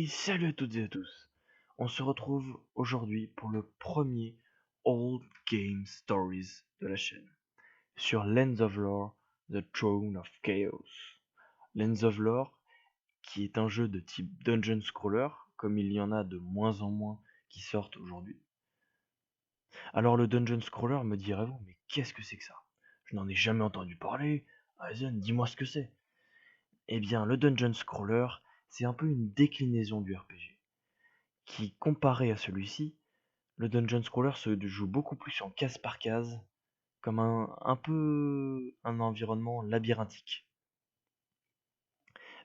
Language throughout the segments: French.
Salut à toutes et à tous. On se retrouve aujourd'hui pour le premier Old Game Stories de la chaîne, sur Lens of Lore, The Throne of Chaos. Lens of Lore, qui est un jeu de type Dungeon Scroller, comme il y en a de moins en moins qui sortent aujourd'hui. Alors le Dungeon Scroller, me direz-vous, mais qu'est-ce que c'est que ça? Je n'en ai jamais entendu parler. Aizen, dis-moi ce que c'est. Eh bien, le Dungeon Scroller, c'est un peu une déclinaison du RPG qui, comparé à celui-ci, le Dungeon Scroller se joue beaucoup plus en case par case, comme un peu un environnement labyrinthique.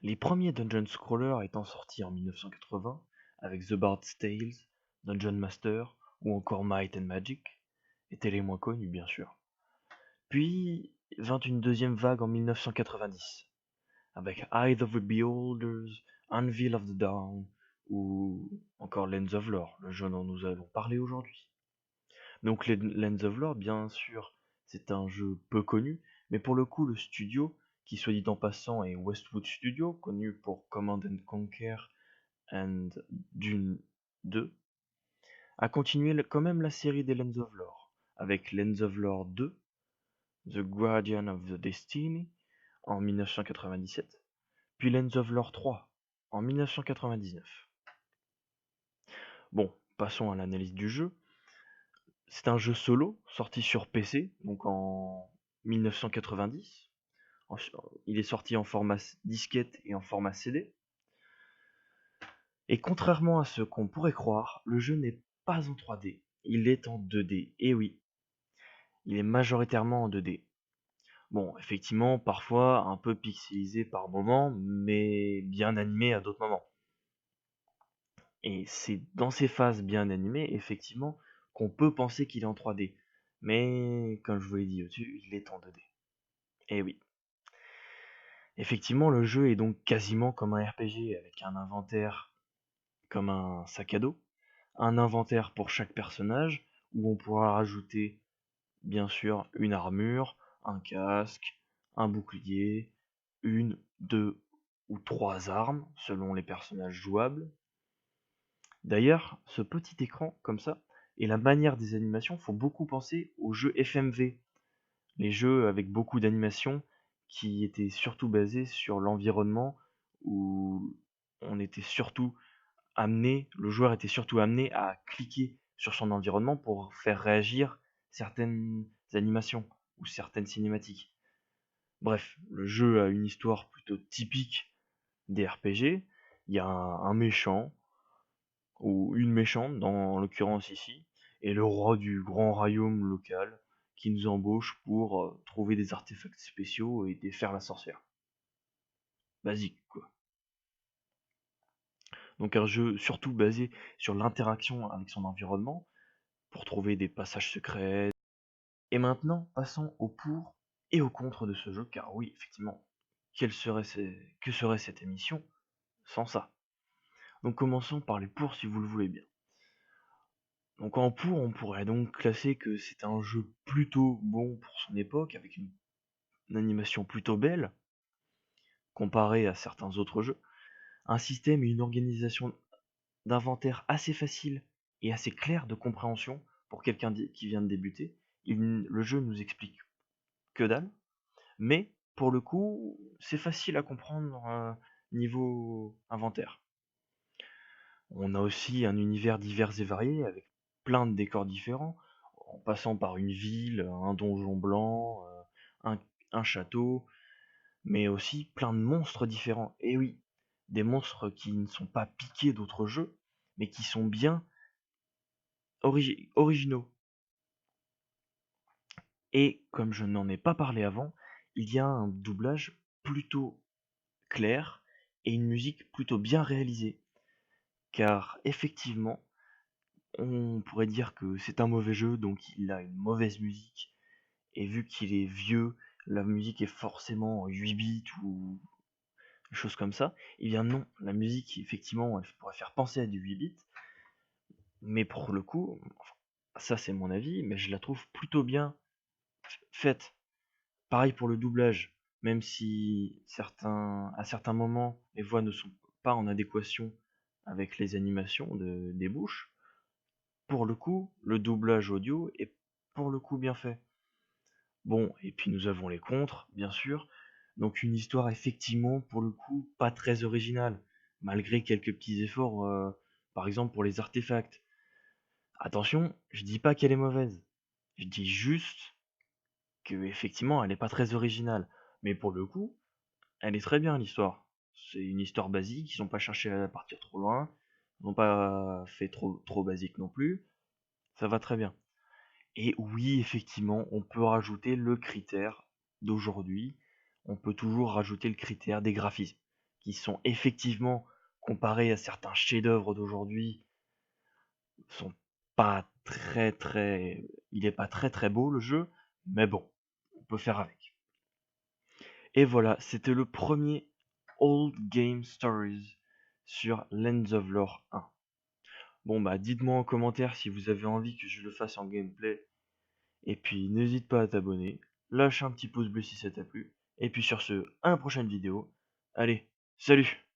Les premiers Dungeon Scroller étant sortis en 1980, avec The Bard's Tales, Dungeon Master ou encore Might and Magic, étaient les moins connus bien sûr. Puis vint une deuxième vague en 1990, avec Eye of the Beholders, Anvil of the Dawn, ou encore Lens of Lore, le jeu dont nous allons parler aujourd'hui. Donc Lens of Lore, bien sûr, c'est un jeu peu connu, mais pour le coup, le studio, qui soit dit en passant est Westwood Studio, connu pour Command and Conquer and Dune 2, a continué quand même la série des Lens of Lore, avec Lens of Lore 2, The Guardian of the Destiny, en 1997, puis Lens of Lore 3, en 1999. Bon, passons à l'analyse du jeu. C'est un jeu solo sorti sur PC, donc en 1990. Il est sorti en format disquette et en format CD. Et contrairement à ce qu'on pourrait croire, le jeu n'est pas en 3D, il est en 2D. Et oui, il est majoritairement en 2D. Bon, effectivement, parfois un peu pixelisé par moments, mais bien animé à d'autres moments. Et c'est dans ces phases bien animées, effectivement, qu'on peut penser qu'il est en 3D. Mais, comme je vous l'ai dit au-dessus, il est en 2D. Et oui. Effectivement, le jeu est donc quasiment comme un RPG, avec un inventaire comme un sac à dos, un inventaire pour chaque personnage, où on pourra rajouter, bien sûr, une armure, un casque, un bouclier, une, deux ou trois armes, selon les personnages jouables. D'ailleurs, ce petit écran, comme ça, et la manière des animations font beaucoup penser aux jeux FMV, les jeux avec beaucoup d'animations qui étaient surtout basés sur l'environnement, où on était surtout le joueur était surtout amené à cliquer sur son environnement pour faire réagir certaines animations ou certaines cinématiques. Bref, le jeu a une histoire plutôt typique des RPG. Il y a un méchant, ou une méchante dans l'occurrence ici, et le roi du grand royaume local qui nous embauche pour trouver des artefacts spéciaux et défaire la sorcière. Basique quoi. Donc un jeu surtout basé sur l'interaction avec son environnement pour trouver des passages secrets. Et maintenant, passons au pour et au contre de ce jeu, car oui, effectivement, que serait cette émission sans ça? Donc commençons par les pour si vous le voulez bien. Donc en pour, on pourrait donc classer que c'est un jeu plutôt bon pour son époque, avec une animation plutôt belle, comparé à certains autres jeux, un système et une organisation d'inventaire assez facile et assez clair de compréhension pour quelqu'un qui vient de débuter. Le jeu nous explique que dalle, mais pour le coup, c'est facile à comprendre niveau inventaire. On a aussi un univers divers et varié avec plein de décors différents, en passant par une ville, un donjon blanc, un, un château, mais aussi plein de monstres différents. Et oui, des monstres qui ne sont pas piqués d'autres jeux, mais qui sont bien originaux. Et comme je n'en ai pas parlé avant, il y a un doublage plutôt clair et une musique plutôt bien réalisée. Car effectivement, on pourrait dire que c'est un mauvais jeu, donc il a une mauvaise musique. Et vu qu'il est vieux, la musique est forcément en 8 bits ou des choses comme ça. Eh bien non, la musique, effectivement, elle pourrait faire penser à du 8 bits. Mais pour le coup, ça c'est mon avis, mais je la trouve plutôt bien faite. Pareil pour le doublage, même si à certains moments, les voix ne sont pas en adéquation avec les animations des bouches. Pour le coup, le doublage audio est pour le coup bien fait. Bon, et puis nous avons les contres, bien sûr. Donc une histoire effectivement, pour le coup, pas très originale, malgré quelques petits efforts, par exemple pour les artefacts. Attention, je dis pas qu'elle est mauvaise. Je dis juste que effectivement, elle est pas très originale. Mais pour le coup, elle est très bien l'histoire. C'est une histoire basique, ils ont pas cherché à partir trop loin, ils n'ont pas fait trop basique non plus. Ça va très bien. Et oui, effectivement, on peut rajouter le critère d'aujourd'hui. On peut toujours rajouter le critère des graphismes, qui sont effectivement, comparés à certains chefs-d'œuvre d'aujourd'hui, sont pas très. Il est pas très beau le jeu, mais bon, on peut faire avec. Et voilà, c'était le premier Old Game Stories sur Lens of Lore 1. Bon bah dites-moi en commentaire si vous avez envie que je le fasse en gameplay. Et puis n'hésite pas à t'abonner, lâche un petit pouce bleu si ça t'a plu. Et puis sur ce, à la prochaine vidéo. Allez, salut!